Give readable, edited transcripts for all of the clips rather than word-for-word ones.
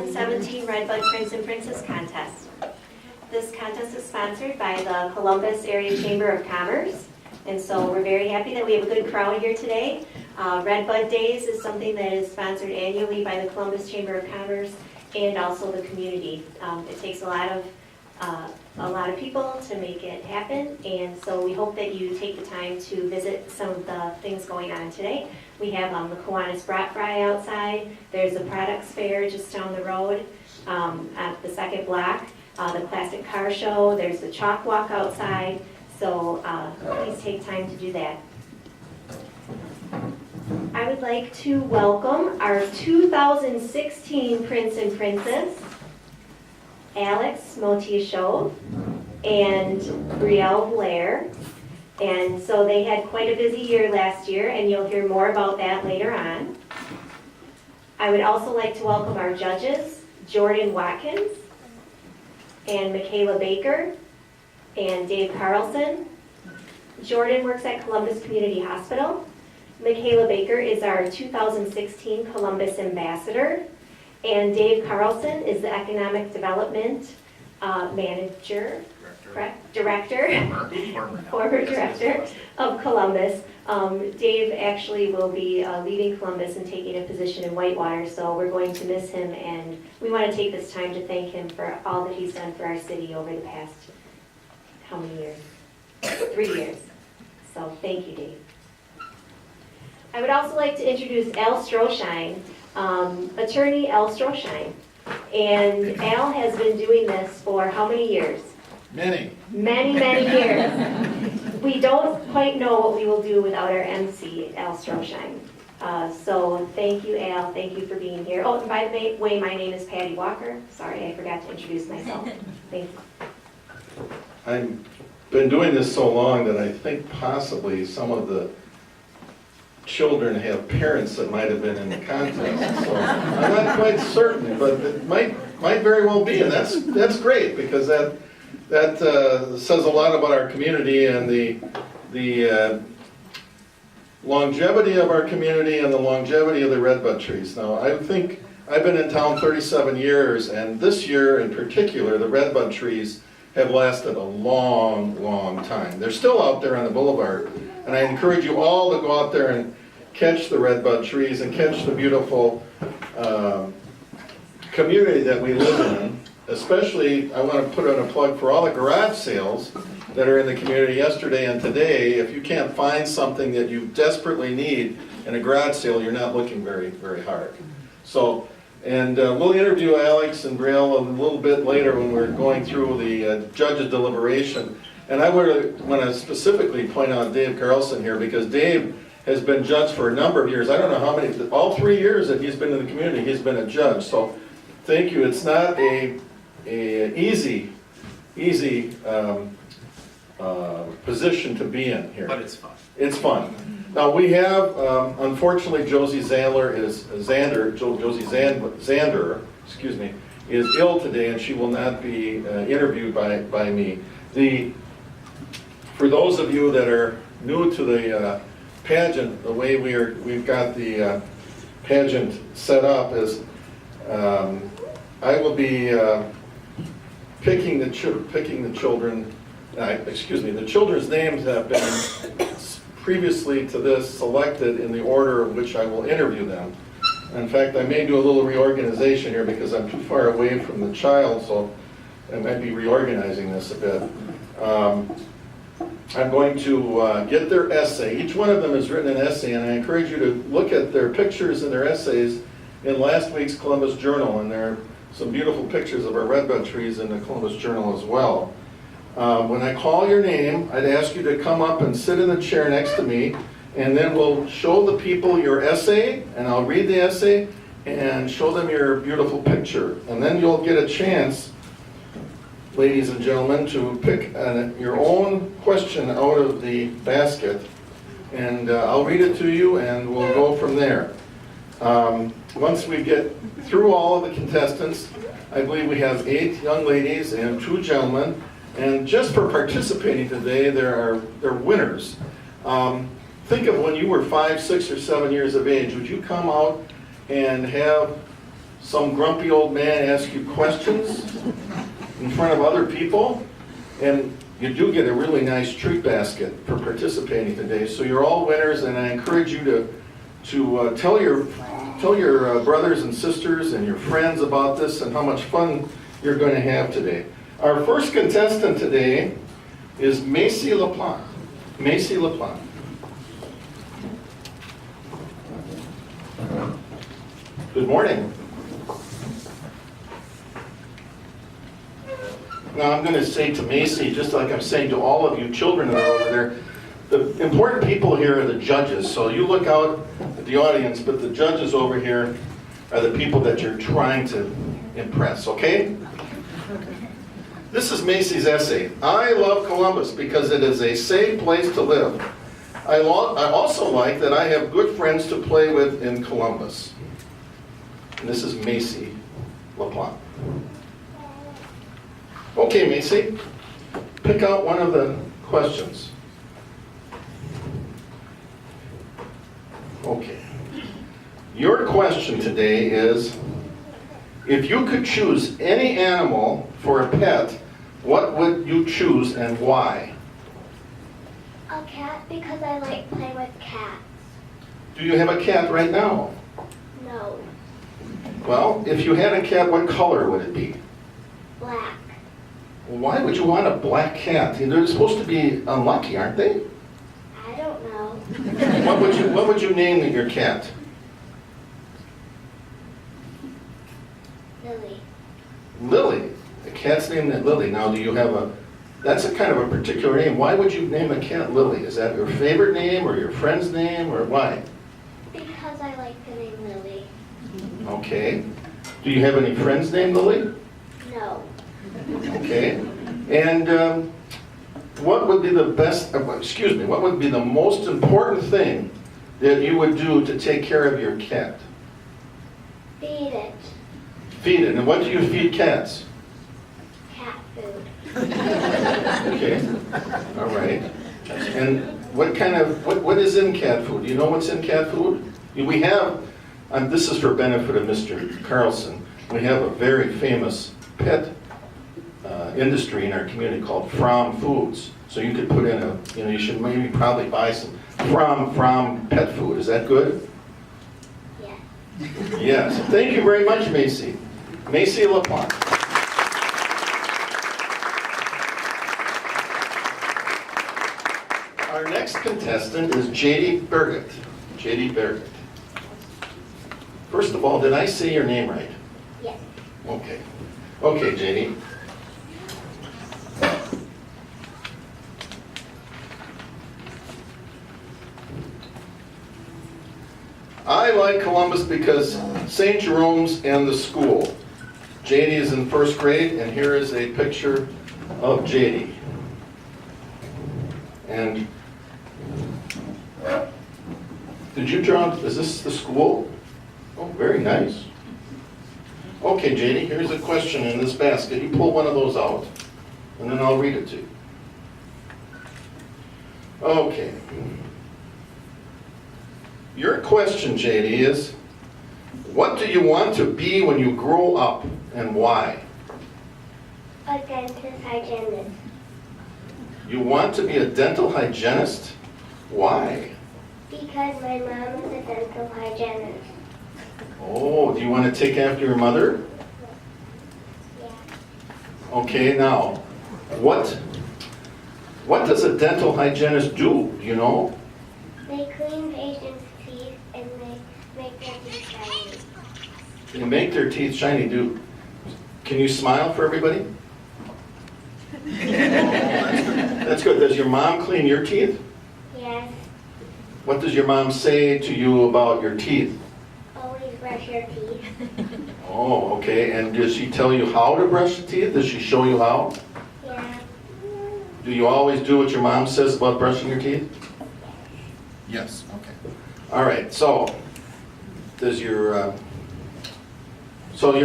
2017 Redbud Prince and Princess contest. This contest is sponsored by the Columbus Area Chamber of Commerce, and so we're very happy that we have a good crowd here today. Redbud Days is something that is sponsored annually by the Columbus Chamber of Commerce and also the community. It takes a lot of people to make it happen, and so we hope that you take the time to visit some of the things going on today. We have the Kiwanis Brat Fry outside. There's a products fair just down the road at the second block. The classic car show. There's the chalk walk outside. So please take time to do that. I would like to welcome our 2016 Prince and Princess, Alex Motiachov and Brielle Blair. And so they had quite a busy year last year, and you'll hear more about that later on. I would also like to welcome our judges, Jordan Watkins and Michaela Baker and Dave Carlson. Jordan works at Columbus Community Hospital. Michaela Baker is our 2016 Columbus Ambassador. And Dave Carlson is the Economic Development Manager, correct? Director, former Director of Columbus. Dave actually will be leaving Columbus and taking a position in Whitewater, so we're going to miss him, and we want to take this time to thank him for all that he's done for our city over the past, how many years? 3 years. So thank you, Dave. I would also like to introduce Al Stroshine, attorney Al Stroshine. And Al has been doing this for how many years? Many. Many years. We don't quite know what we will do without our MC, Al Stroshine. So thank you, Al. Thank you for being here. Oh, and by the way, my name is Patty Walker. Sorry, I forgot to introduce myself. Thank you. I've been doing this so long that I think possibly some of the children have parents that might have been in the contest. So I'm not quite certain, but it might very well be, and that's great, because that says a lot about our community and the longevity of our community and the longevity of the redbud trees. Now, I think I've been in town 37 years, and this year in particular, the redbud trees have lasted a long time. They're still out there on the boulevard, and I encourage you all to go out there and catch the redbud trees and catch the beautiful community that we live in. Especially, I want to put in a plug for all the garage sales that are in the community yesterday and today. If you can't find something that you desperately need in a garage sale, you're not looking very hard. So, and we'll interview Alex and Brielle a little bit later when we're going through the judge's deliberation. And I want to specifically point out Dave Carlson here, because Dave has been judged for a number of years. I don't know how many, all 3 years that he's been in the community, he's been a judge. So thank you. It's not a easy position to be in here. But it's fun. It's fun. Now we have, unfortunately, Josie Zander, excuse me, is ill today, and she will not be interviewed by me. For those of you that are new to the pageant, the way we've got the pageant set up is I will be picking the children. The children's names have been previously to this selected in the order of which I will interview them. In fact, I may do a little reorganization here because I'm too far away from the child, so I might be reorganizing this a bit. I'm going to get their essay. Each one of them has written an essay, and I encourage you to look at their pictures and their essays in last week's Columbus Journal, and there are some beautiful pictures of our redbud trees in the Columbus Journal as well. When I call your name, I'd ask you to come up and sit in the chair next to me, and then we'll show the people your essay, and I'll read the essay and show them your beautiful picture. And then you'll get a chance, ladies and gentlemen, to pick your own question out of the basket, and I'll read it to you, and we'll go from there. Once we get through all of the contestants, I believe we have 8 young ladies and 2 gentlemen, and just for participating today, they're winners. Think of when you were 5, 6, or 7 years of age. Would you come out and have some grumpy old man ask you questions in front of other people, and you do get a really nice treat basket for participating today. So you're all winners, and I encourage you to tell your brothers and sisters and your friends about this and how much fun you're going to have today. Our first contestant today is Macy Leblanc. Macy Leblanc. Good morning. Now I'm going to say to Macy, just like I'm saying to all of you children that are over there, the important people here are the judges. So you look out at the audience, but the judges over here are the people that you're trying to impress, okay? This is Macy's essay. I love Columbus because it is a safe place to live. I also like that I have good friends to play with in Columbus. And this is Macy Leblanc. Okay, Macy, pick out one of the questions. Okay. Your question today is, if you could choose any animal for a pet, what would you choose and why? A cat, because I like playing with cats. Do you have a cat right now? No. Well, if you had a cat, what color would it be? Black. Why would you want a black cat? They're supposed to be unlucky, aren't they? I don't know. What would you name your cat? Lily. Lily. The cat's named Lily. Now, do you have that's a kind of a particular name. Why would you name a cat Lily? Is that your favorite name or your friend's name, or why? Because I like the name Lily. Okay. Do you have any friends named Lily? No. Okay. And what would be the what would be the most important thing that you would do to take care of your cat? Feed it. Feed it. And what do you feed cats? Cat food. Okay. All right. And what is in cat food? Do you know what's in cat food? We have, this is for benefit of Mr. Carlson, we have a very famous pet industry in our community called From Foods. So you could put in you should maybe probably buy some From pet food. Is that good? Yes. Yes. Thank you very much, Macy. Macy Leblanc. Our next contestant is J.D. Bergen. J.D. Bergen. First of all, did I say your name right? Yes. Okay. Okay, J.D. I like Columbus because St. Jerome's and the school. J.D. is in first grade, and here is a picture of J.D. And did you draw, is this the school? Oh, very nice. Okay, J.D., here's a question in this basket. You pull one of those out, and then I'll read it to you. Okay. Your question, J.D., is, what do you want to be when you grow up, and why? A dentist hygienist. You want to be a dental hygienist? Why? Because my mom is a dental hygienist. Oh, do you want to take after your mother? Yeah. Okay, now, what does a dental hygienist do? Do you know? They clean patients' teeth and they make their teeth shiny. They make their teeth shiny. Can you smile for everybody? That's good. Does your mom clean your teeth? Yes. What does your mom say to you about your teeth? Always brush your teeth. Oh, okay. And does she tell you how to brush your teeth? Does she show you how? Yeah. Do you always do what your mom says about brushing your teeth? Yes. Okay. All right. So, does your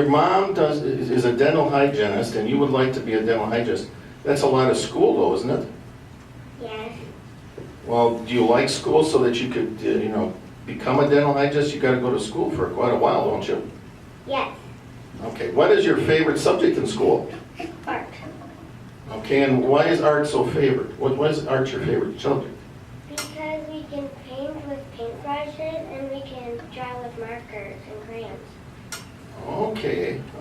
mom is a dental hygienist, and you would like to be a dental hygienist? That's a lot of school, though, isn't it? Yes. Well, do you like school so that you could, become a dental hygienist? You got to go to school for quite a while, don't you? Yes. Okay, what is your favorite subject in school? Art. Okay, and why is art so favorite? Why is art your favorite subject? Because we can paint with paintbrushes and we can draw with markers and crayons.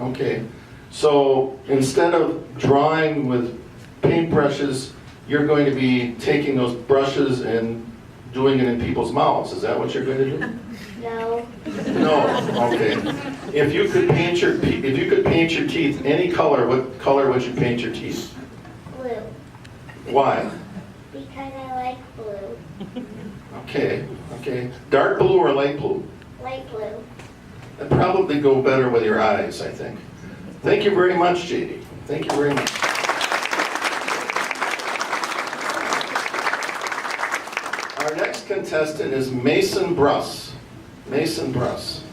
Okay. So instead of drawing with paintbrushes, you're going to be taking those brushes and doing it in people's mouths. Is that what you're going to do? No. No. Okay. If you could paint your teeth any color, what color would you paint your teeth? Blue. Why? Because I like blue. Okay. Dark blue or light blue? Light blue. That'd probably go better with your eyes, I think. Thank you very much, JD. Thank you very much. Our next contestant is Mason Bruss. Mason Bruss.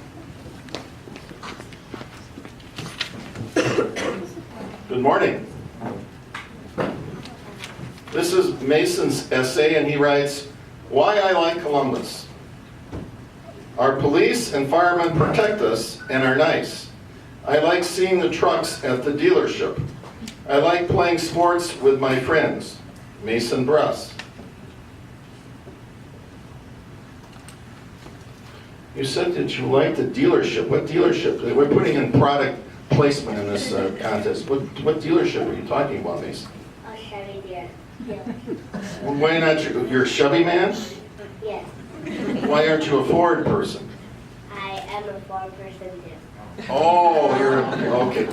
Good morning. This is Mason's essay, and he writes, "Why I like Columbus. Our police and firemen protect us and are nice. I like seeing the trucks at the dealership. I like playing sports with my friends." Mason Bruss. You said that you liked the dealership. What dealership? We're putting in product placement in this contest. What dealership are you talking about, Mason? A Chevy deer. Yeah. Well, why not you're a Chevy man? Yes. Why aren't you a Ford person? I am a Ford person too. Oh, okay.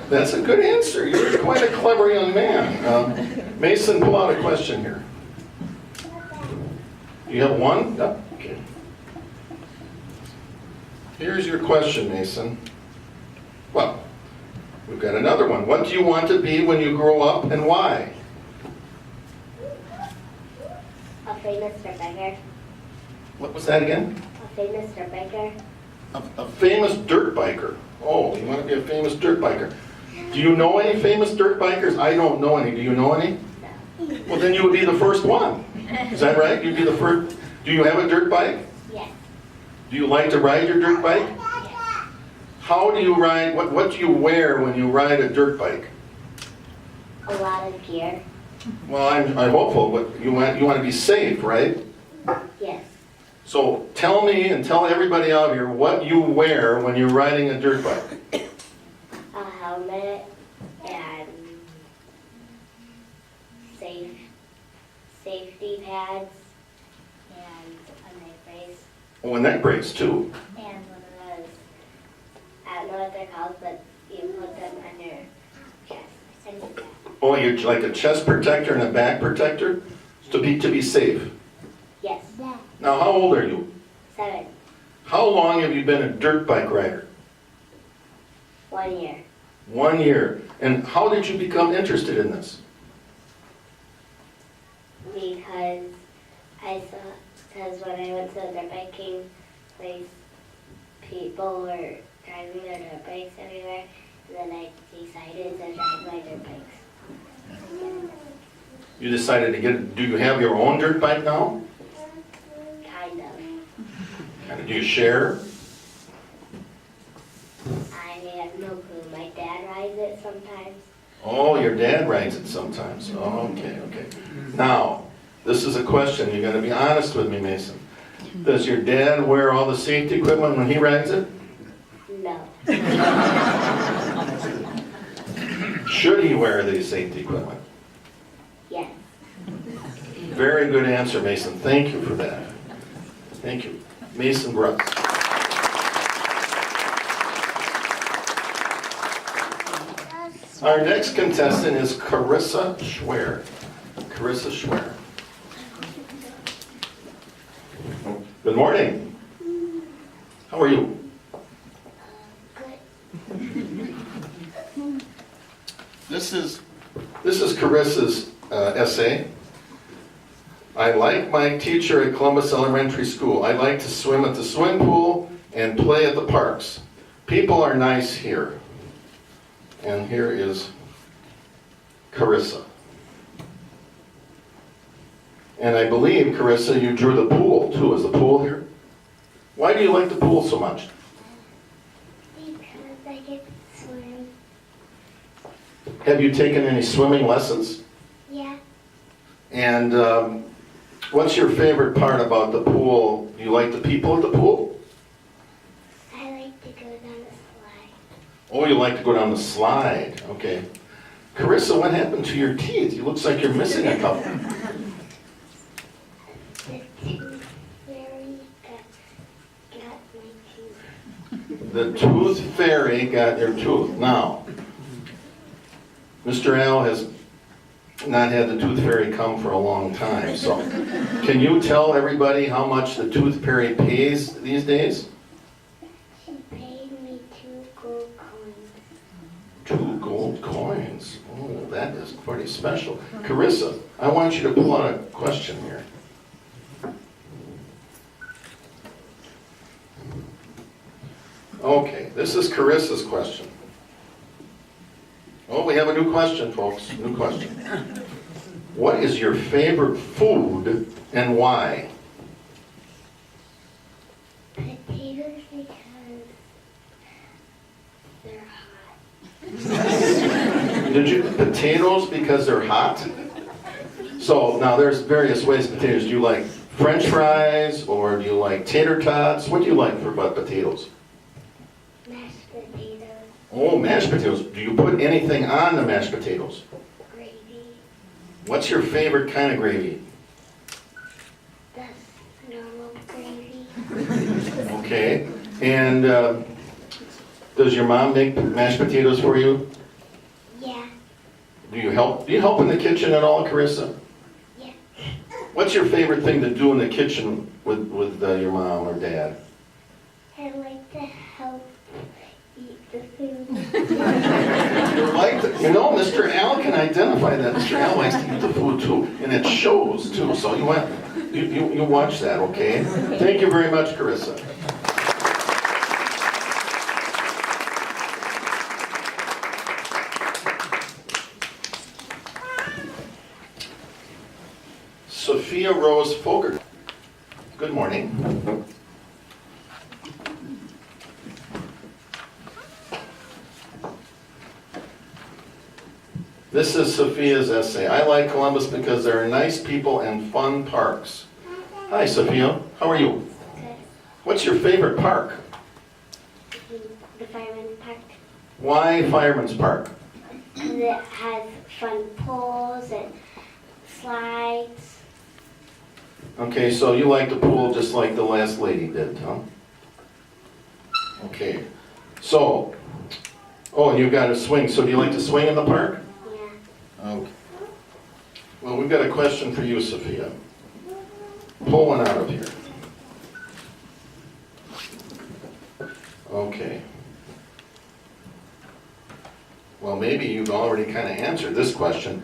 That's a good answer. You're quite a clever young man. Mason, pull out a question here. You have one? No? Okay. Here's your question, Mason. Well, we've got another one. What do you want to be when you grow up and why? A famous dirt biker. What was that again? A famous dirt biker. A famous dirt biker. Oh, you want to be a famous dirt biker. Do you know any famous dirt bikers? I don't know any. Do you know any? No. Well, then you would be the first one. Is that right? You'd be the first. Do you have a dirt bike? Yes. Do you like to ride your dirt bike? Yes. How do you ride? What do you wear when you ride a dirt bike? A lot of gear. Well, I'm hopeful, but you want to be safe, right? Yes. So tell me and tell everybody out here what you wear when you're riding a dirt bike. A helmet and safety pads and a neck brace Oh, a neck brace too. and one of those. I don't know what they're called, but you put them on your chest and do that. Oh, you're like a chest protector and a back protector to be safe. Yes. Now, how old are you? 7. How long have you been a dirt bike rider? 1 year. 1 year. And how did you become interested in this? Because when I went to the dirt biking place, people were driving their dirt bikes everywhere, and then I decided to ride my dirt bikes. You decided to do you have your own dirt bike now? Kind of. And do you share? I have no clue. My dad rides it sometimes. Oh, your dad rides it sometimes. Oh, okay. Now, this is a question. You're going to be honest with me, Mason. Does your dad wear all the safety equipment when he rides it? No. Should he wear the safety equipment? Yes. Very good answer, Mason. Thank you for that. Thank you. Mason Bruss. Our next contestant is Carissa Swear. Carissa Swear. Good morning. How are you? Good. This is Carissa's essay. I like my teacher at Columbus Elementary School. I like to swim at the swimming pool and play at the parks. People are nice here. And here is Carissa. And I believe, Carissa, you drew the pool too. Is the pool here? Why do you like the pool so much? Because I get to Have you taken any swimming lessons? Yeah. And what's your favorite part about the pool? Do you like the people at the pool? I like to go down the slide. Oh, you like to go down the slide. Okay. Carissa, what happened to your teeth? It looks like you're missing a couple. The tooth fairy got my tooth. The tooth fairy got your tooth. Now, Mr. Al has not had the tooth fairy come for a long time, so can you tell everybody how much the tooth fairy pays these days? She paid me 2 gold coins. 2 gold coins. Oh, that is pretty special. Carissa, I want you to pull out a question here. Okay, this is Carissa's question. Oh, we have a new question, folks. New question. What is your favorite food and why? Potatoes because they're hot. Potatoes because they're hot? So now there's various ways potatoes. Do you like French fries or do you like tater tots? What do you like for about potatoes? Mashed potatoes. Oh, mashed potatoes. Do you put anything on the mashed potatoes? Gravy. What's your favorite kind of gravy? That's normal gravy. Okay. And does your mom make mashed potatoes for you? Yeah. Do you help in the kitchen at all, Carissa? Yeah. What's your favorite thing to do in the kitchen with your mom or dad? I like to help eat the food. You know, Mr. Al can identify that. Mr. Al likes to eat the food too, and it shows too. So you watch that, okay? Thank you very much, Carissa. Sofia Rose Fogert. Good morning. This is Sophia's essay. I like Columbus because there are nice people and fun parks. Hi, Sophia. How are you? Good. What's your favorite park? The Fireman's Park. Why Fireman's Park? Because it has fun pools and slides. Okay, so you like the pool just like the last lady did, huh? Okay. So, oh, and you've got a swing. So do you like to swing in the park? Yeah. Okay. Well, we've got a question for you, Sophia. Pull one out of here. Okay. Well, maybe you've already kind of answered this question,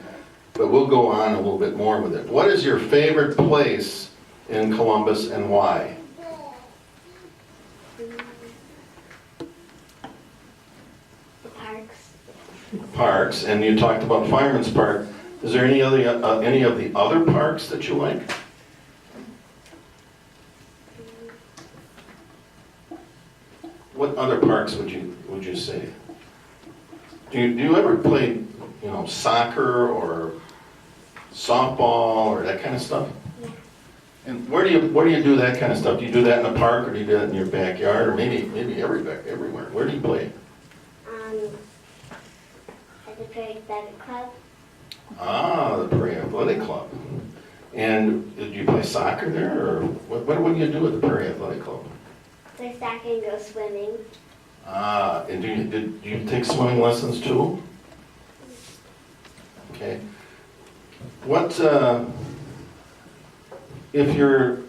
but we'll go on a little bit more with it. What is your favorite place in Columbus and why? The parks. Parks, and you talked about Fireman's Park. Is there any of the other parks that you like? What other parks would you say? Do you ever play, soccer or softball or that kind of stuff? Yeah. And where do you do that kind of stuff? Do you do that in the park, or do you do that in your backyard, or maybe everywhere? Where do you play? At the Prairie Athletic Club. Ah, the Prairie Athletic Club. And did you play soccer there, or what do you do at the Prairie Athletic Club? Play soccer and go swimming. Ah, and did you take swimming lessons too? Okay. What, if you're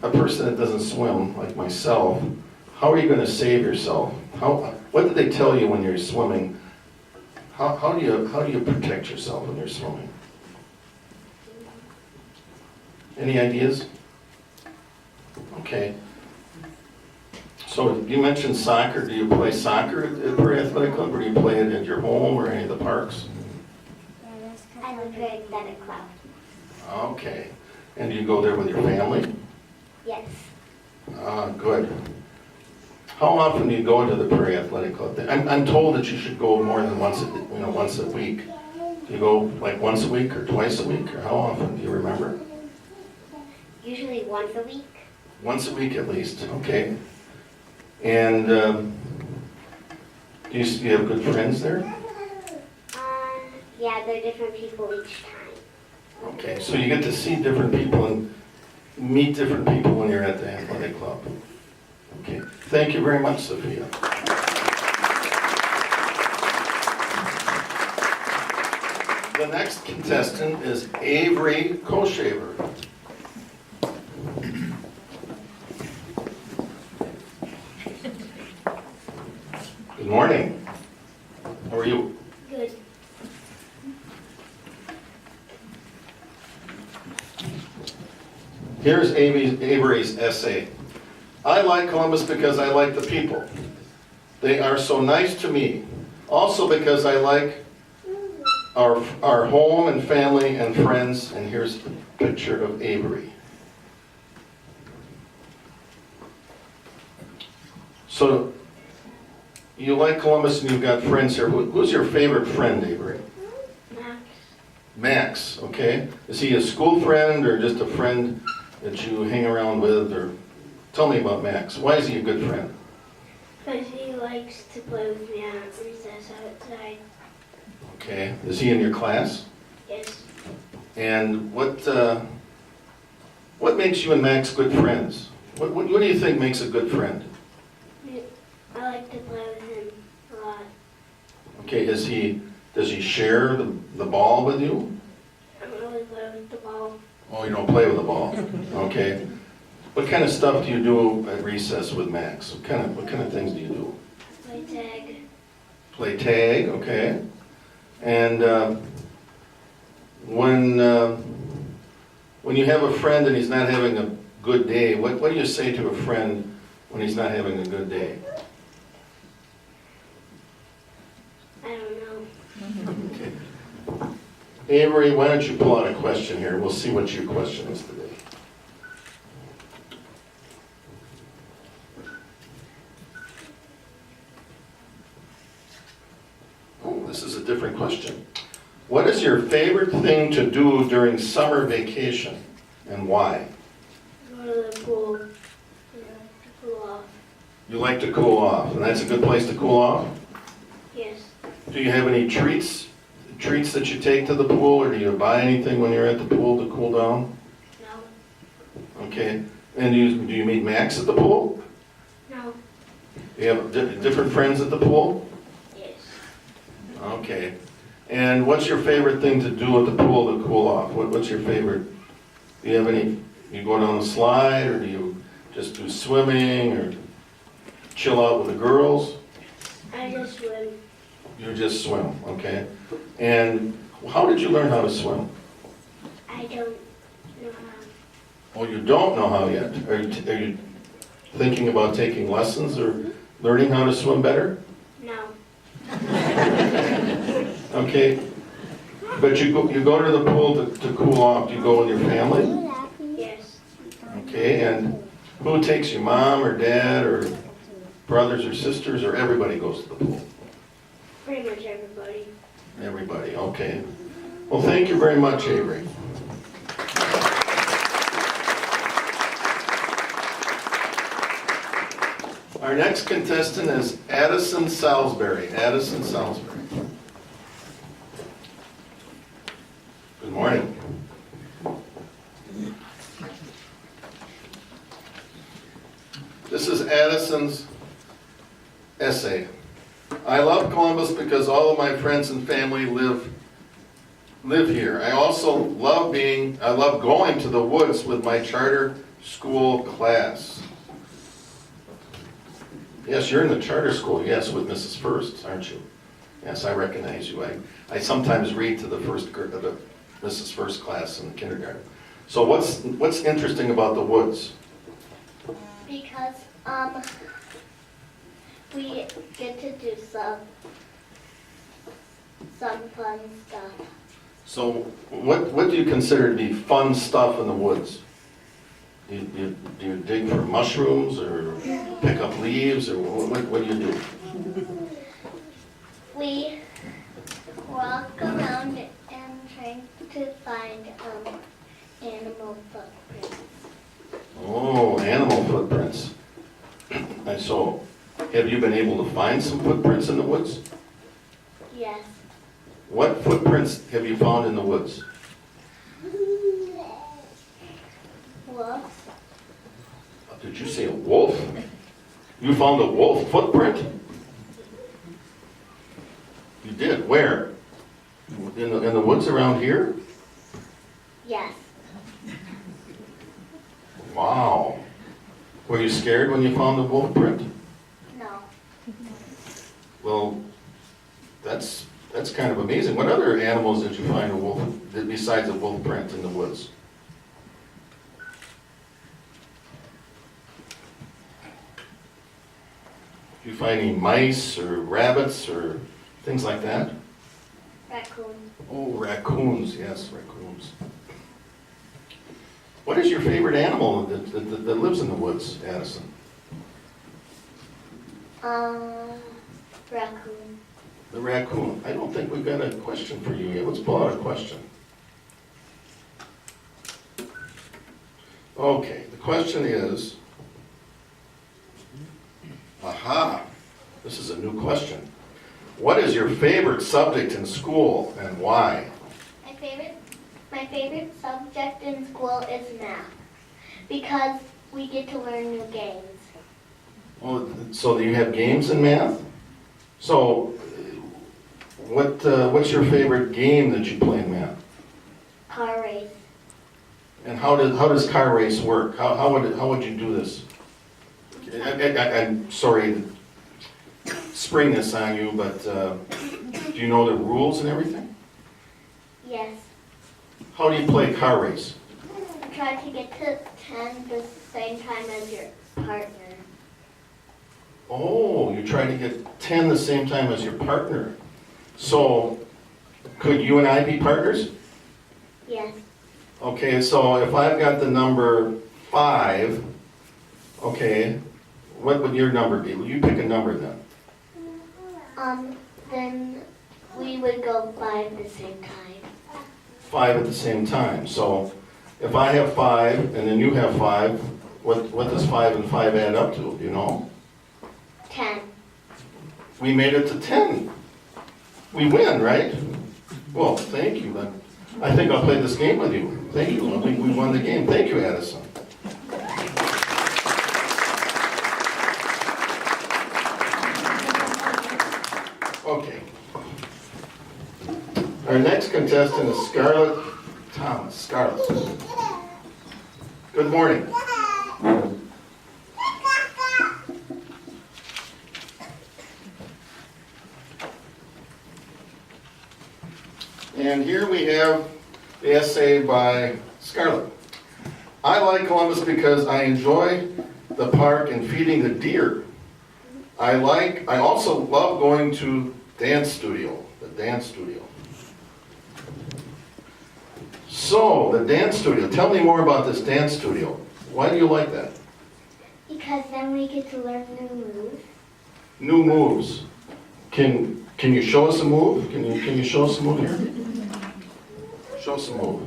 a person that doesn't swim, like myself, how are you going to save yourself? What did they tell you when you're swimming? How do you protect yourself when you're swimming? Any ideas? Okay. So you mentioned soccer. Do you play soccer at Prairie Athletic Club, or do you play it at your home or any of the parks? At the Prairie Athletic Club. Okay. And do you go there with your family? Yes. Good. How often do you go to the Prairie Athletic Club? I'm told that you should go more than once a week. Do you go like once a week or twice a week, or how often? Do you remember? Usually once a week. Once a week at least, okay. And do you have good friends there? Yeah, they're different people each time. Okay, so you get to see different people and meet different people when you're at the athletic club. Okay, thank you very much, Sofia. The next contestant is Avery Schaefer. Good morning. How are you? Good. Here's Avery's essay. I like Columbus because I like the people. They are so nice to me. Also because I like our home and family and friends. And here's a picture of Avery. So you like Columbus and you've got friends here. Who's your favorite friend, Avery? Max. Max, okay. Is he a school friend or just a friend that you hang around with? Or tell me about Max. Why is he a good friend? Because he likes to play with me at recess outside. Okay. Is he in your class? Yes. And what makes you and Max good friends? What do you think makes a good friend? I like to play with him a lot. Okay. Does he share the ball with you? I don't really play with the ball. Oh, you don't play with the ball. Okay. What kind of stuff do you do at recess with Max? What kind of things do you do? Play tag. Play tag, okay. And when you have a friend and he's not having a good day, what do you say to a friend when he's not having a good day? I don't know. Okay. Avery, why don't you pull out a question here? We'll see what your question is today. Oh, this is a different question. What is your favorite thing to do during summer vacation and why? Go to the pool. To cool off. You like to cool off, and that's a good place to cool off? Yes. Do you have any treats that you take to the pool, or do you buy anything when you're at the pool to cool down? No. Okay. And do you meet Max at the pool? No. Do you have different friends at the pool? Yes. Okay. And what's your favorite thing to do at the pool to cool off? What's your favorite? Do you have any, you go down a slide, or do you just do swimming, or chill out with the girls? I just swim. You just swim, okay. And how did you learn how to swim? I don't know how. Oh, you don't know how yet. Are you thinking about taking lessons or learning how to swim better? No. Okay. But you go to the pool to cool off. Do you go with your family? Yes. Okay. And who takes you, mom or dad or brothers or sisters, or everybody goes to the pool? Pretty much everybody. Everybody, okay. Well, thank you very much, Avery. Our next contestant is Addison Salisbury. Addison Salisbury. Good morning. This is Addison's essay. I love Columbus because all of my friends and family live here. I also love going to the woods with my charter school class. Yes, you're in the charter school, yes, with Mrs. First, aren't you? Yes, I recognize you. I sometimes read to the Mrs. First class in kindergarten. So what's interesting about the woods? Because we get to do some fun stuff. So what do you consider to be fun stuff in the woods? Do you dig for mushrooms or pick up leaves, or what do you do? We walk around and try to find animal footprints. Oh, animal footprints. And so, have you been able to find some footprints in the woods? Yes. What footprints have you found in the woods? Wolves. Did you say a wolf? You found a wolf footprint? You did? Where? In the woods around here? Yes. Wow. Were you scared when you found the wolf print? No. Well, that's kind of amazing. What other animals did you find a wolf besides a wolf print in the woods? Did you find any mice or rabbits or things like that? Raccoon. Oh, raccoons. Yes, raccoons. What is your favorite animal that lives in the woods, Addison? Raccoon. The raccoon. I don't think we've got a question for you yet. Let's pull out a question. Okay, the question is, aha, this is a new question. What is your favorite subject in school and why? My favorite subject in school is math because we get to learn new games. Oh, so you have games in math? So, what's your favorite game that you play in math? Car race. And how does car race work? How would you do this? I'm sorry to spring this on you, but do you know the rules and everything? Yes. How do you play car race? Try to get to 10 the same time as your partner. Oh, you try to get 10 the same time as your partner. So, could you and I be partners? Yes. Okay, so if I've got the number 5, okay, what would your number be? Will you pick a number then? Then we would go 5 the same time. 5 at the same time. So if I have 5 and then you have 5, what does 5 and 5 add up to? Do you know? 10. We made it to 10. We win, right? Well, thank you. Then I think I'll play this game with you. Thank you. I think we won the game. Thank you, Addison. Okay. Our next contestant is Scarlett Thomas. Scarlett. Good morning. And here we have the essay by Scarlett. I like Columbus because I enjoy the park and feeding the deer. I also love going to the dance studio. So, the dance studio. Tell me more about this dance studio. Why do you like that? Because then we get to learn new moves. New moves. Can you show us a move? Can you show us a move here? Show us a move.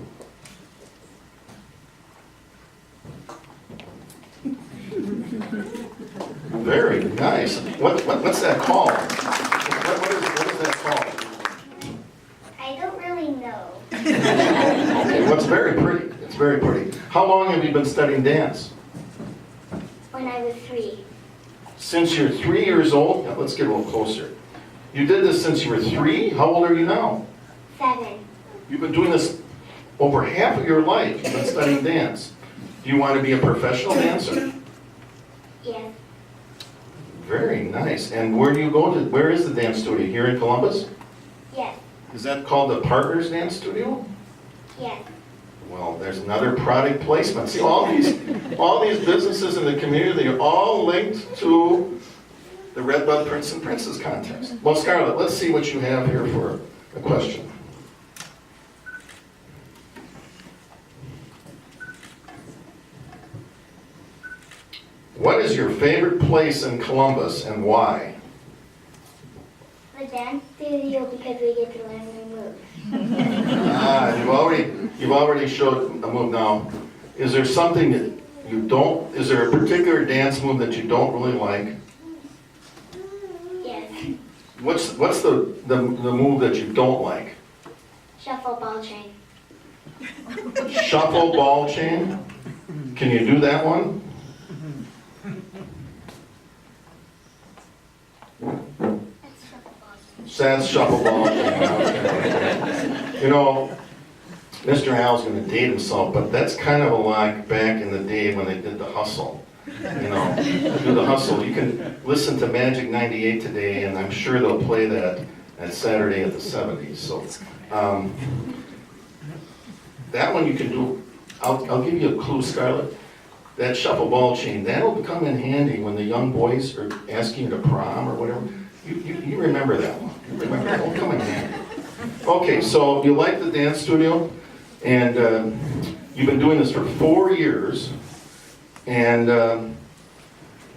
Very nice. What's that called? What is that called? I don't really know. Okay, well, it's very pretty. It's very pretty. How long have you been studying dance? When I was 3. Since you're 3 years old? Now, let's get a little closer. You did this since you were 3? How old are you now? 7. You've been doing this over half of your life. You've been studying dance. Do you want to be a professional dancer? Yes. Very nice. And where do you go to? Where is the dance studio? Here in Columbus? Yes. Is that called the Partners Dance Studio? Yes. Well, there's another product placement. See, all these businesses in the community are all linked to the Redbud Prince and Princess contest. Well, Scarlett, let's see what you have here for a question. What is your favorite place in Columbus and why? The dance studio because we get to learn new moves. You've already showed a move now. Is there something that you don't, is there a particular dance move that you don't really like? Yes. What's the move that you don't like? Shuffle ball chain. Shuffle ball chain? Can you do that one? That's shuffle ball chain. You know, Mr. Al's going to date himself, but that's kind of like back in the day when they did the hustle. You know, do the hustle. You can listen to Magic 98 today, and I'm sure they'll play that at Saturday at the 70s. So that one you can do. I'll give you a clue, Scarlett. That shuffle ball chain, that'll come in handy when the young boys are asking you to prom or whatever. You remember that one. You remember that one. It'll come in handy. Okay, so you like the dance studio, and you've been doing this for 4 years, and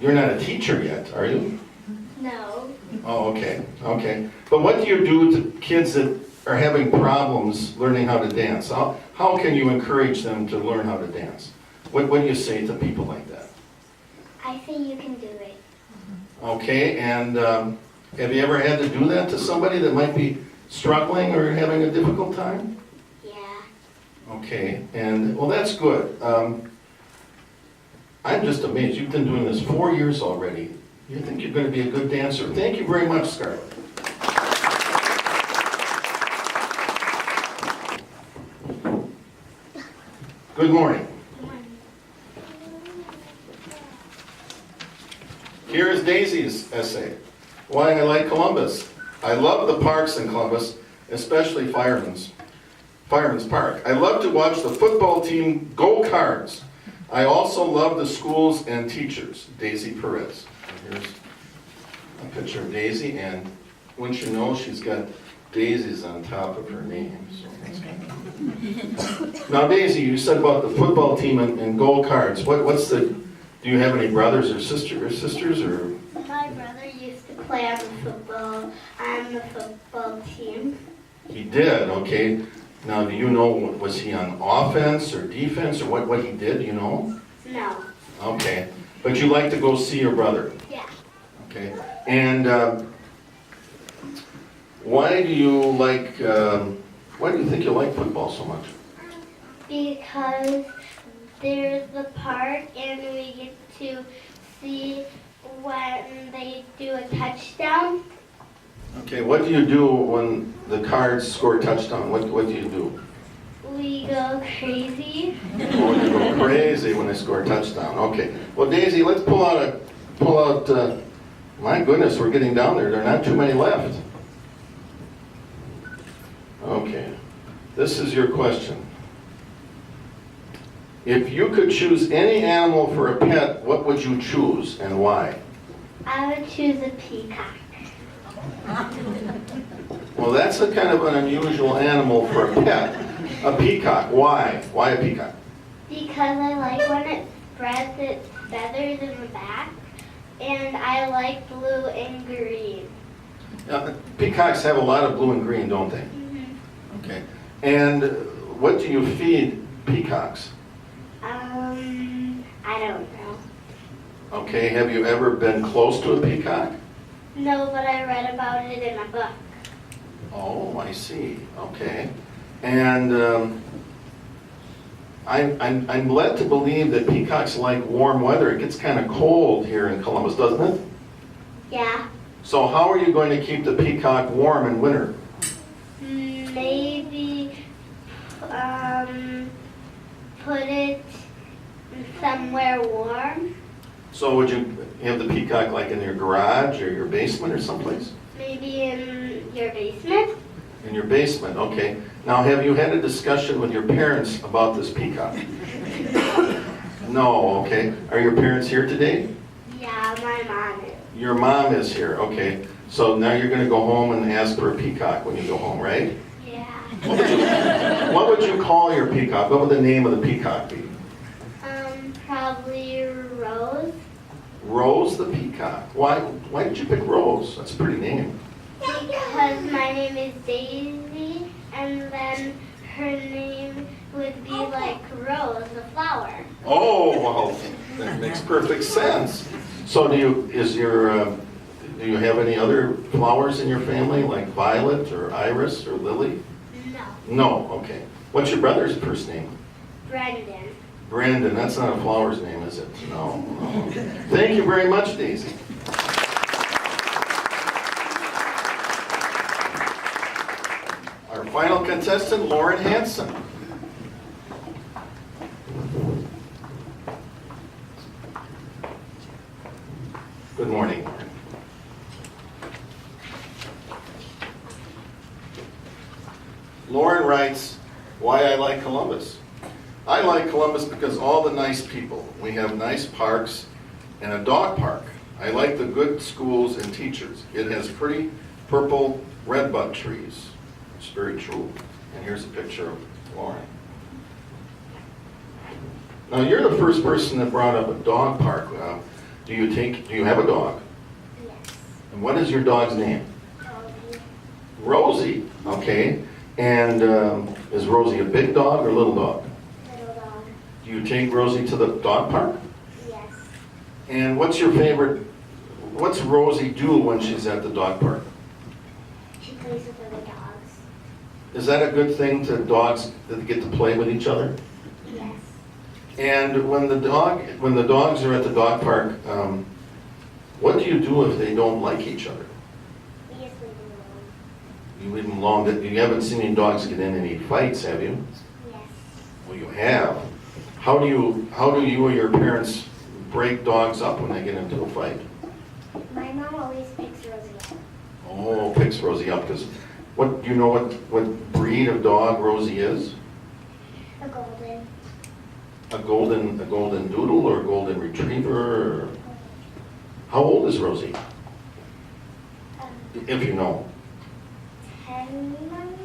you're not a teacher yet, are you? No. Oh, okay, okay. But what do you do to kids that are having problems learning how to dance? How can you encourage them to learn how to dance? What do you say to people like that? I say you can do it. Okay, and have you ever had to do that to somebody that might be struggling or having a difficult time? Yeah. Okay, and well, that's good. I'm just amazed. You've been doing this 4 years already. You think you're going to be a good dancer. Thank you very much, Scarlett. Good morning. Here is Daisy's essay. Why I like Columbus. I love the parks in Columbus, especially Fireman's Park. I love to watch the football team go Cards. I also love the schools and teachers. Daisy Perez. And here's a picture of Daisy, and wouldn't you know, she's got daisies on top of her name. So that's kind of... Now, Daisy, you said about the football team and go Cards. What's the? Do you have any brothers or sisters or? My brother used to play on the football team. He did, okay. Now, do you know, was he on offense or defense or what he did, do you know? No. Okay, but you like to go see your brother? Yeah. Okay, and why do you think you like football so much? Because there's the park and we get to see when they do a touchdown. Okay, what do you do when the Cards score a touchdown? What do you do? We go crazy. Oh, you go crazy when they score a touchdown. Okay, well, Daisy, let's pull out. My goodness, we're getting down there. There are not too many left. Okay, this is your question. If you could choose any animal for a pet, what would you choose and why? I would choose a peacock. Well, that's a kind of an unusual animal for a pet. A peacock. Why? Why a peacock? Because I like when it spreads its feathers in the back, and I like blue and green. Peacocks have a lot of blue and green, don't they? Mm-hmm. Okay. And what do you feed peacocks? I don't know. Okay, have you ever been close to a peacock? No, but I read about it in a book. Oh, I see. Okay. And I'm led to believe that peacocks like warm weather. It gets kind of cold here in Columbus, doesn't it? Yeah. So how are you going to keep the peacock warm in winter? Maybe put it somewhere warm. So would you have the peacock like in your garage or your basement or someplace? Maybe in your basement. In your basement, okay. Now, have you had a discussion with your parents about this peacock? No, okay. Are your parents here today? Yeah, my mom is. Your mom is here, okay. So now you're going to go home and ask for a peacock when you go home, right? Yeah. What would you call your peacock? What would the name of the peacock be? Probably Rose. Rose the peacock. Why did you pick Rose? That's a pretty name. Because my name is Daisy, and then her name would be like Rose, the flower. Oh, well, that makes perfect sense. So do you have any other flowers in your family, like violet or iris or lily? No. No, okay. What's your brother's first name? Brandon. Brandon, that's not a flower's name, is it? No. Thank you very much, Daisy. Our final contestant, Lauren Hanson. Good morning, Lauren. Lauren writes, why I like Columbus. I like Columbus because all the nice people. We have nice parks and a dog park. I like the good schools and teachers. It has pretty purple redbud trees. It's very true. And here's a picture of Lauren. Now you're the first person that brought up a dog park. Do you have a dog? Yes. And what is your dog's name? Rosie. Rosie. Okay. And is Rosie a big dog or a little dog? Little dog. Do you take Rosie to the dog park? Yes. And what's Rosie do when she's at the dog park? She plays with other dogs. Is that a good thing to dogs that get to play with each other? Yes. And when the dogs are at the dog park, what do you do if they don't like each other? We just leave them alone. You leave them alone. You haven't seen any dogs get in any fights, have you? Yes. Well, you have. How do you or your parents break dogs up when they get into a fight? My mom always picks Rosie up. Oh, picks Rosie up because do you know what breed of dog Rosie is? A golden. A golden doodle or a golden retriever? Or... How old is Rosie? If you know. 10 months.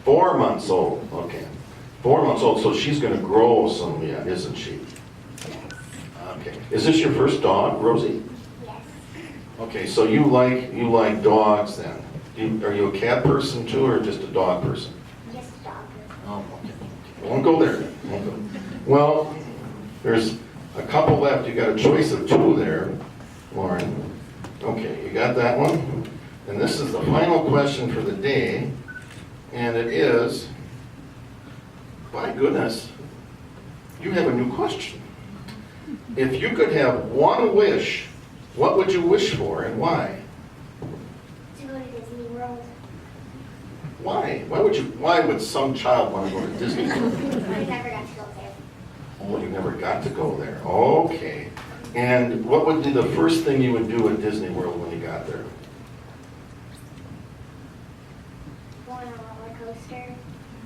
4 months old. Okay. 4 months old. So she's going to grow some yet, isn't she? Okay. Is this your first dog, Rosie? Yes. Okay. So you like dogs then? Are you a cat person too, or just a dog person? Just a dog. Oh, okay. Won't go there. Won't go. Well, there's a couple left. You got a choice of two there, Lauren. Okay, you got that one? And this is the final question for the day, and it is, by goodness, you have a new question. If you could have one wish, what would you wish for and why? To go to Disney World. Why? Why would some child want to go to Disney World? I never got to go there. Oh, you never got to go there. Okay. And what would be the first thing you would do at Disney World when you got there? Go on a roller coaster.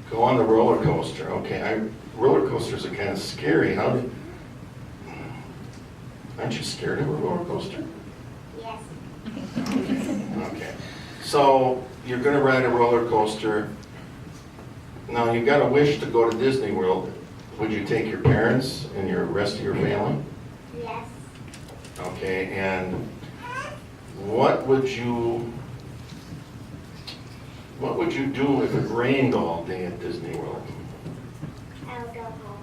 Go on the roller coaster. Okay. Roller coasters are kind of scary. Aren't you scared of a roller coaster? Yes. Okay. So you're going to ride a roller coaster. Now you've got a wish to go to Disney World. Would you take your parents and your rest of your family? Yes. Okay, and what would you do if it rained all day at Disney World? I'll go home.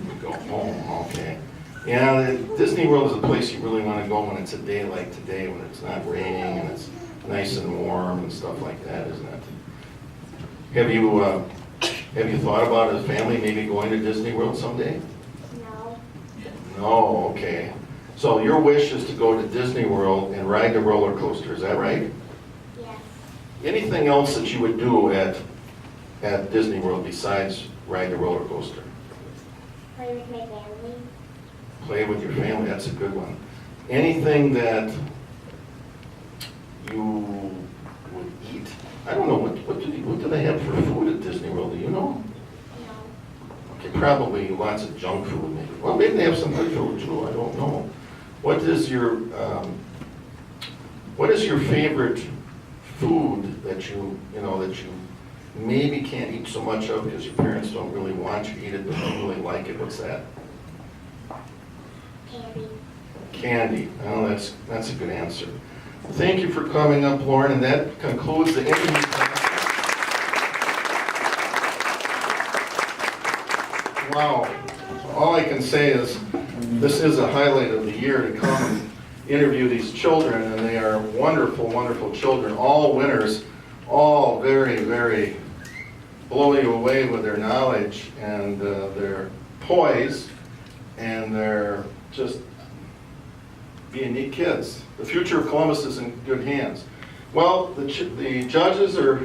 You go home, okay. Yeah, Disney World is a place you really want to go when it's a day like today, when it's not raining and it's nice and warm and stuff like that, isn't it? Have you thought about as a family maybe going to Disney World someday? No. No, okay. So your wish is to go to Disney World and ride the roller coaster, is that right? Yes. Anything else that you would do at Disney World besides ride the roller coaster? Play with my family. Play with your family, that's a good one. Anything that you would eat? I don't know, what do they have for food at Disney World, do you know? No. Okay, probably lots of junk food maybe. Well, maybe they have some good food too, I don't know. What is your favorite food that you maybe can't eat so much of because your parents don't really want you to eat it, but you really like it? What's that? Candy. Candy. Oh, that's a good answer. Thank you for coming up, Lauren, and that concludes the interview class. Wow. All I can say is this is a highlight of the year to come and interview these children, and they are wonderful, wonderful children, all winners, all very, very blow you away with their knowledge and their poise, and they're just being neat kids. The future of Columbus is in good hands. Well, the judges are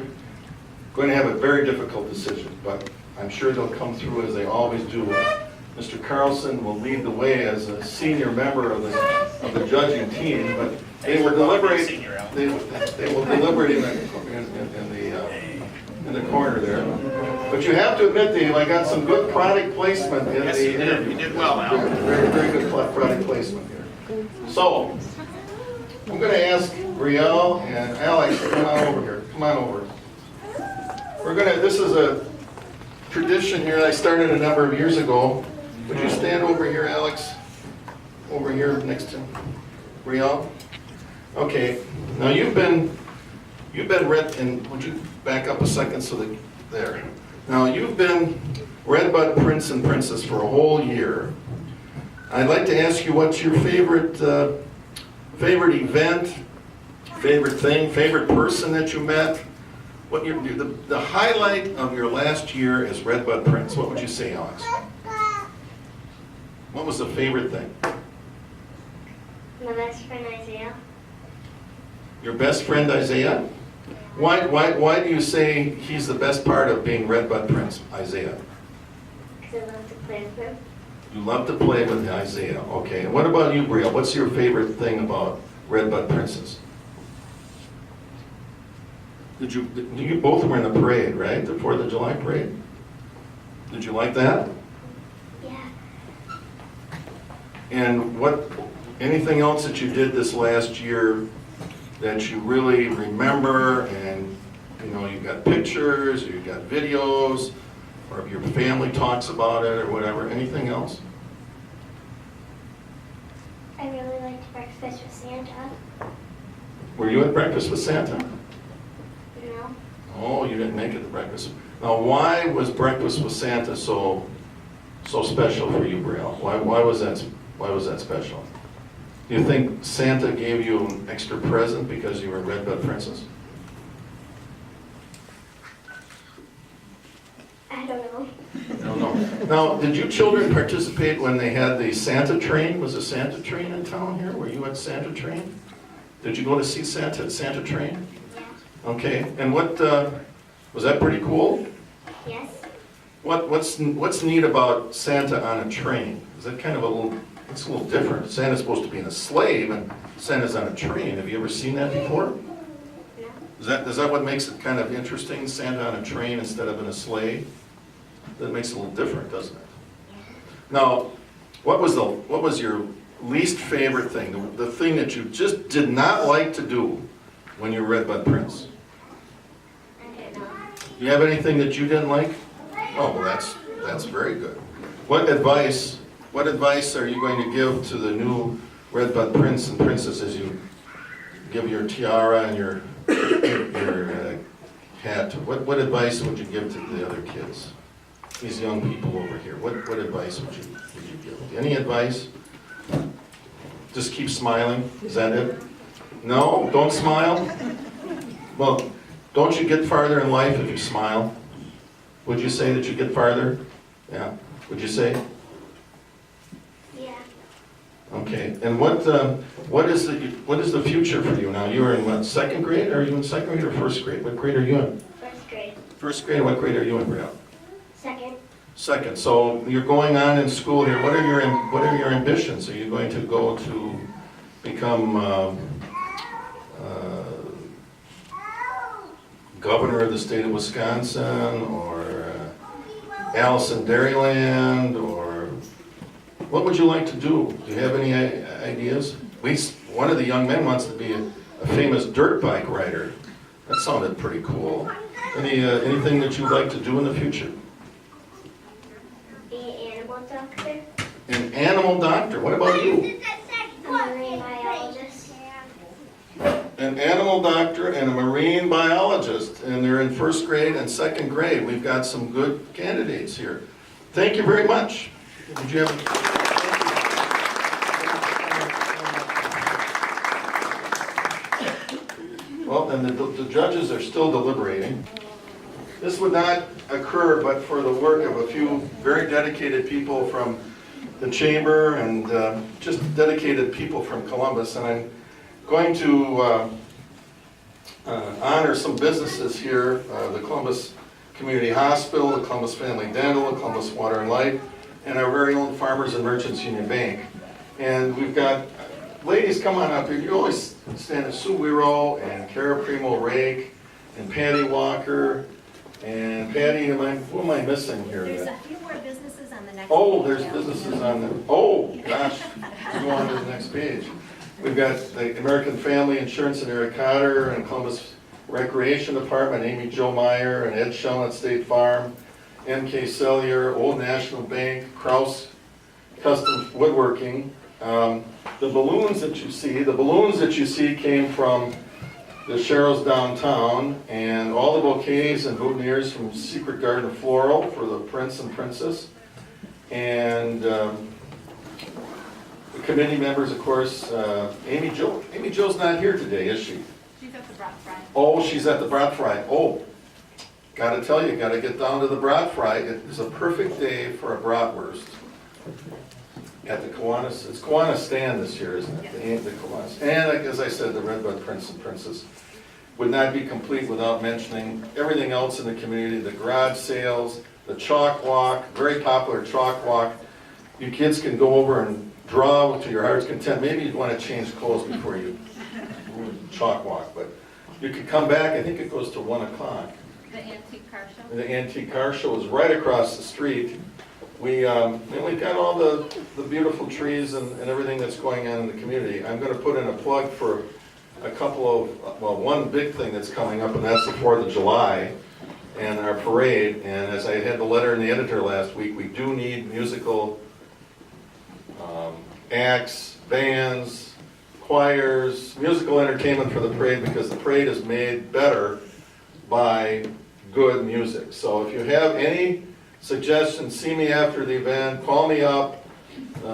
going to have a very difficult decision, but I'm sure they'll come through as they always do. Mr. Carlson will lead the way as a senior member of the judging team, but they will deliberate. They will deliberate in the corner there. But you have to admit, Dave, I got some good product placement in the interview. You did well, Al. Very, very good product placement here. So, I'm going to ask Brielle and Alex to come on over here. Come on over. This is a tradition here I started a number of years ago. Would you stand over here, Alex? Over here next to Brielle. Okay. Now you've been and would you back up a second so that there. Now you've been Redbud Prince and Princess for a whole year. I'd like to ask you what's your favorite event, favorite thing, favorite person that you met. What the highlight of your last year as Redbud Prince? What would you say, Alex? What was the favorite thing? My best friend Isaiah. Your best friend Isaiah? Why do you say he's the best part of being Redbud Prince, Isaiah? Because I love to play with him. You love to play with Isaiah. Okay. And what about you, Brielle? What's your favorite thing about Redbud Princess? You both were in the parade, right? The 4th of July parade? Did you like that? Yeah. And anything else that you did this last year that you really remember, and you've got pictures, or you've got videos, or if your family talks about it or whatever, anything else? I really liked breakfast with Santa. Were you at breakfast with Santa? No. Oh, you didn't make it to breakfast. Now, why was breakfast with Santa so special for you, Brielle? Why was that special? Do you think Santa gave you an extra present because you were a Redbud Princess? I don't know. I don't know. Now, did you children participate when they had the Santa train? Was a Santa train in town here? Were you at Santa train? Did you go to see Santa at Santa train? Yeah. Okay. And what was that pretty cool? Yes. What's neat about Santa on a train? Is that kind of it's a little different. Santa's supposed to be in a sleigh, and Santa's on a train. Have you ever seen that before? No. Is that what makes it kind of interesting? Santa on a train instead of in a sleigh? That makes it a little different, doesn't it? Now, what was your least favorite thing? The thing that you just did not like to do when you were Redbud Prince? I don't know. You have anything that you didn't like? Oh, well, that's very good. What advice are you going to give to the new Redbud Prince and Princess as you give your tiara and your hat? What advice would you give to the other kids? These young people over here. What advice would you give? Any advice? Just keep smiling. Is that it? No? Don't smile? Well, don't you get farther in life if you smile? Would you say that you get farther? Yeah. Would you say? Yeah. Okay. And what is the future for you now? You're in what, second grade? Are you in second grade or first grade? What grade are you in? First grade. First grade. What grade are you in, Brielle? Second. Second. So you're going on in school here. What are your ambitions? Are you going to go to become governor of the state of Wisconsin, or Alice in Dairyland, or what would you like to do? Do you have any ideas? One of the young men wants to be a famous dirt bike rider. That sounded pretty cool. Anything that you'd like to do in the future? Be an animal doctor. An animal doctor. What about you? A marine biologist. An animal doctor and a marine biologist, and they're in first grade and second grade. We've got some good candidates here. Thank you very much. Did you have? Well, and the judges are still deliberating. This would not occur but for the work of a few very dedicated people from the chamber and just dedicated people from Columbus. And I'm going to honor some businesses here, the Columbus Community Hospital, the Columbus Family Dental, the Columbus Water and Light, and our very own Farmers and Merchants Union Bank. And we've got, ladies, come on up here. You always stand at Sue Wiro and Cara Primo Rake and Patty Walker. And Patty, who am I missing here? There's a few more businesses on the next page. Oh, there's businesses on the, oh, gosh, let's go on to the next page. We've got the American Family Insurance and Eric Cotter and Columbus Recreation Department, Amy Jo Meyer and Ed Shell at State Farm, MK Cellular, Old National Bank, Kraus Custom Woodworking. The balloons that you see came from the Sherrills downtown, and all the bouquets and boutonnieres from Secret Garden Floral for the Prince and Princess. And the committee members, of course, Amy Jo. Amy Jo's not here today, is she? She's at the brat fry. Oh, she's at the brat fry. Oh, gotta tell you, gotta get down to the brat fry. It is a perfect day for a bratwurst. At the Kiwanis, it's Kiwanis stand this year, isn't it? The Kiwanis. And like, as I said, the Redbud Prince and Princess would not be complete without mentioning everything else in the community, the garage sales, the chalk walk, very popular chalk walk. You kids can go over and draw to your heart's content. Maybe you'd want to change clothes before you chalk walk, but you could come back. I think it goes to 1 o'clock. The antique car show? The antique car show is right across the street. We've got all the beautiful trees and everything that's going on in the community. I'm going to put in a plug for a couple of, well, one big thing that's coming up, and that's the 4th of July and our parade. And as I had the letter in the editor last week, we do need musical acts, bands, choirs, musical entertainment for the parade, because the parade is made better by good music. So if you have any suggestions, see me after the event, call me up,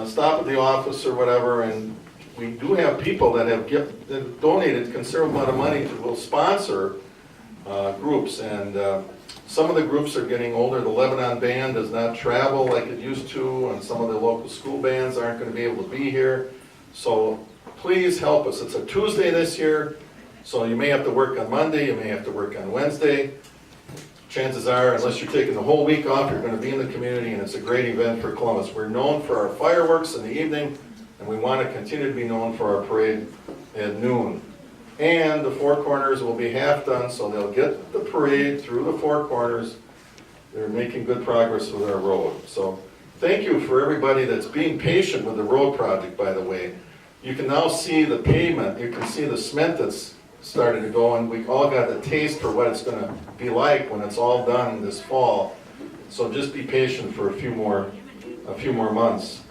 stop at the office or whatever, and we do have people that have donated a considerable amount of money to will sponsor groups, and some of the groups are getting older. The Lebanon Band does not travel like it used to, and some of the local school bands aren't going to be able to be here. So please help us. It's a Tuesday this year, so you may have to work on Monday, you may have to work on Wednesday. Chances are, unless you're taking the whole week off, you're going to be in the community, and it's a great event for Columbus. We're known for our fireworks in the evening, and we want to continue to be known for our parade at noon. And the Four Corners will be half done, so they'll get the parade through the Four Corners. They're making good progress with our road. So thank you for everybody that's being patient with the road project, by the way. You can now see the pavement, you can see the cement that's started to go, and we all got the taste for what it's going to be like when it's all done this fall. So just be patient for a few more months.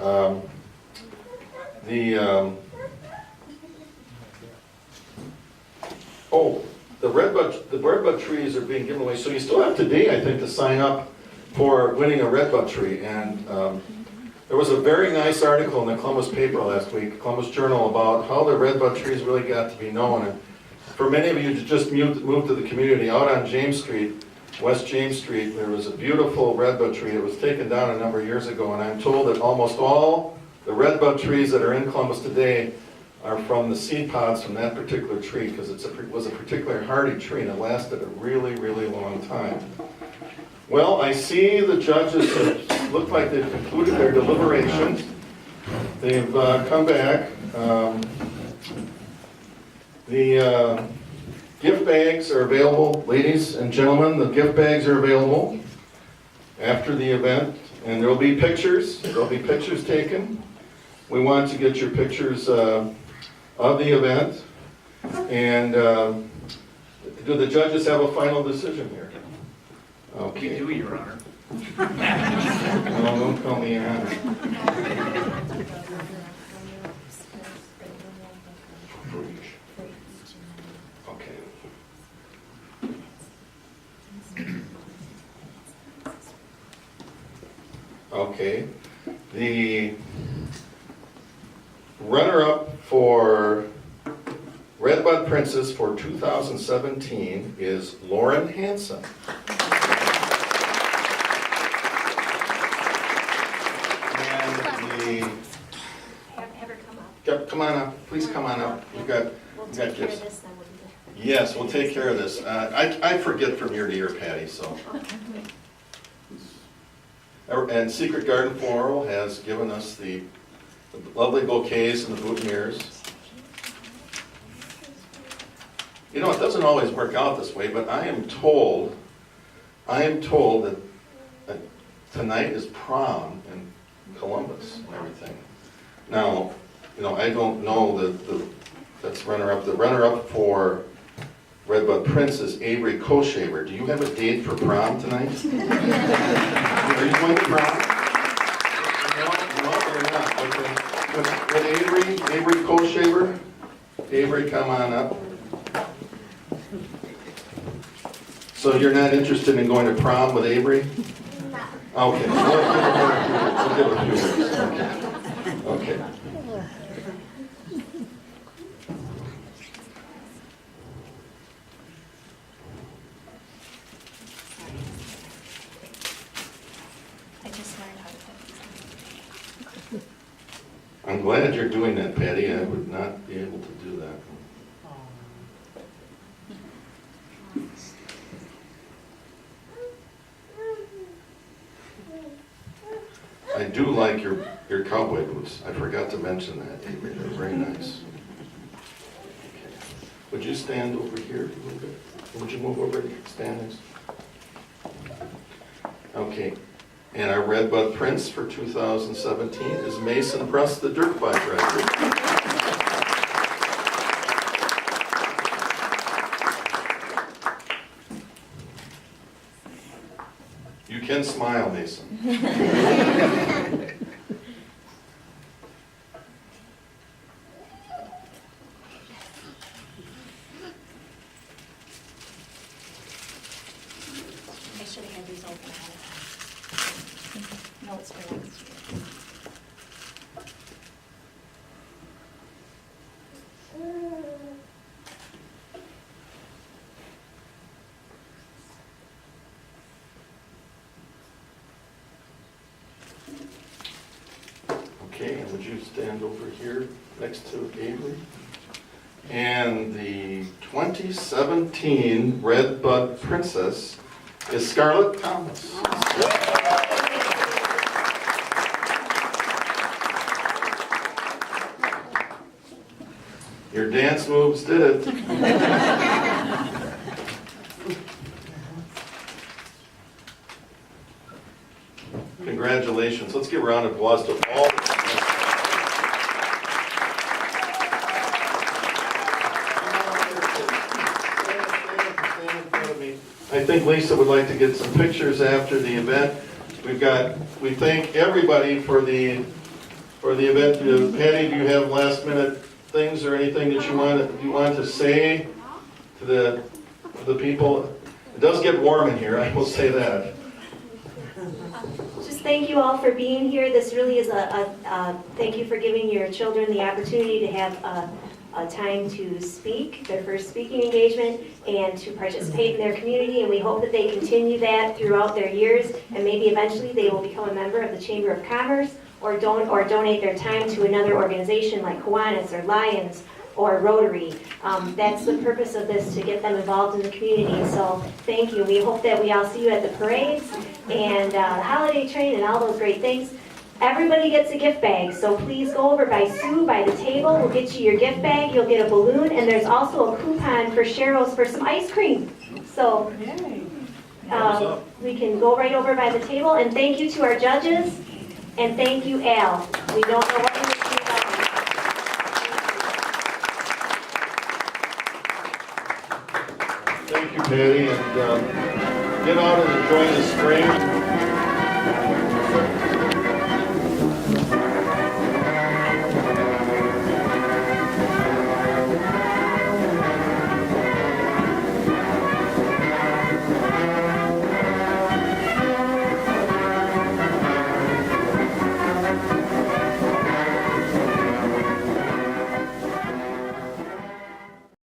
The redbud trees are being given away. So you still have today, I think, to sign up for winning a redbud tree. And there was a very nice article in the Columbus paper last week, Columbus Journal, about how the redbud trees really got to be known. And for many of you who just moved to the community, out on James Street, West James Street, there was a beautiful redbud tree that was taken down a number of years ago, and I'm told that almost all the redbud trees that are in Columbus today are from the seed pods from that particular tree, because it was a particularly hardy tree and it lasted a really, really long time. Well, I see the judges have looked like they've concluded their deliberations. They've come back. The gift bags are available, ladies and gentlemen. The gift bags are available after the event, and there will be pictures. There will be pictures taken. We want to get your pictures of the event. And do the judges have a final decision here? Okay. We do, Your Honor. No, don't call me on. Okay. Okay. The runner-up for Redbud Princess for 2017 is Lauren Hansen. And Have her come up. come on up, please come on up. We'll You take got care gifts. of this then. We'll do Yes, we'll take care of this. I forget from year to year, Patty, so. And Secret Garden Floral has given us the lovely bouquets and the boutonnieres. You know, it doesn't always work out this way, but I am told that tonight is prom in Columbus and everything. Now, you know, I don't know that's runner-up. The runner-up for Redbud Prince is Avery Schaefer. Do you have a date for prom tonight? Are you going to prom? No, you're not. Okay. With Avery Schaefer? Avery, come on up. So you're not interested in going to prom with Avery? No. Okay. We'll give it a few weeks. Okay. I just learned how to put these. I'm glad you're doing that, Patty. I would not be able to do that. I do like your cowboy boots. I forgot to mention that, Avery. They're very nice. Okay. Would you stand over here a little bit? Would you move over and stand next? Okay. And our Redbud Prince for 2017 is Mason Press, the dirt bike rider. You can smile, Mason. I should have had these open ahead of time. No, it's for next year. Okay, and would you stand over here next to Avery? And the 2017 Redbud Princess is Scarlett Thomas. Your dance moves did it. Congratulations. Let's give a round of applause to all. I think Lisa would like to get some pictures after the event. We thank everybody for the event. Patty, do you have last minute things or anything that you want to say to the people? It does get warm in here, I will say that. Just thank you all for being here. This really is thank you for giving your children the opportunity to have a time to speak, their first speaking engagement, and to participate in their community. And we hope that they continue that throughout their years, and maybe eventually they will become a member of the Chamber of Commerce or donate their time to another organization like Kiwanis or Lions or Rotary. That's the purpose of this, to get them involved in the community. So thank you. We hope that we all see you at the parades and the holiday train and all those great things. Everybody gets a gift bag, so please go over by Sue, by the table. We'll get you your gift bag. You'll get a balloon, and there's also a coupon for Cheryl's for some ice cream. So we can go right over by the table. And thank you to our judges, and thank you, Al. We don't know what you would do without you. Thank you, Patty, and get out and enjoy the spring. Thank